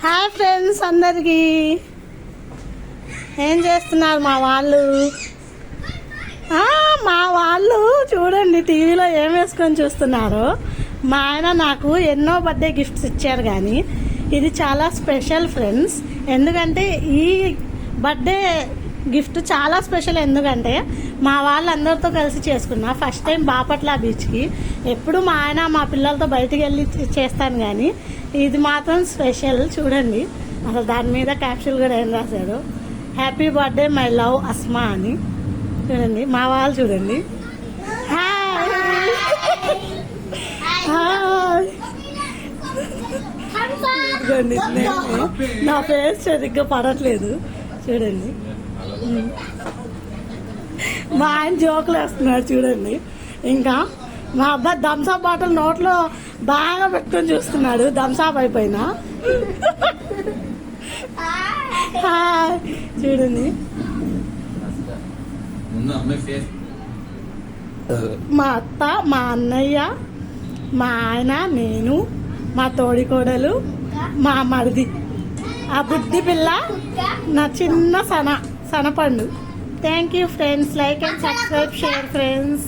Hi friends అందరికీ. ఏం చేస్తున్నారు మా వాళ్ళు చూడండి టీవీలో ఏం వేసుకొని చూస్తున్నారు. మా ఆయన నాకు ఎన్నో బర్త్డే గిఫ్ట్స్ ఇచ్చారు, కానీ ఇది చాలా స్పెషల్ ఫ్రెండ్స్. ఎందుకంటే ఈ బర్త్డే గిఫ్ట్ చాలా స్పెషల్. ఎందుకంటే మా వాళ్ళందరితో కలిసి చేసుకున్నా ఫస్ట్ టైం బాపట్ల బీచ్కి. ఎప్పుడు మా ఆయన మా పిల్లలతో బయటికి వెళ్ళి చేస్తాను, కానీ ఇది మాత్రం స్పెషల్. చూడండి అసలు దాని మీద క్యాప్షన్ కూడా ఏం రాశాడు, happy birthday my love Asma అని. చూడండి మా వాళ్ళు చూడండి. Hi hi. చూడండి నా ఫేస్ సరిగ్గా పడట్లేదు. చూడండి మా ఆయన జోకులు వేస్తున్నాడు. చూడండి ఇంకా మా అబ్బాయి థమ్స్అప్ బాటిల్ నోట్లో బాగా పెట్టుకొని చూస్తున్నాడు, థమ్స్అప్ అయిపోయినా. చూడండి మా అత్త, మా అన్నయ్య, మా ఆయన, నేను, మా తోడికోడలు, మా మరిది, ఆ బుద్ధి పిల్ల, నా చిన్న సనపండు. Thank you friends. Like and subscribe, share friends.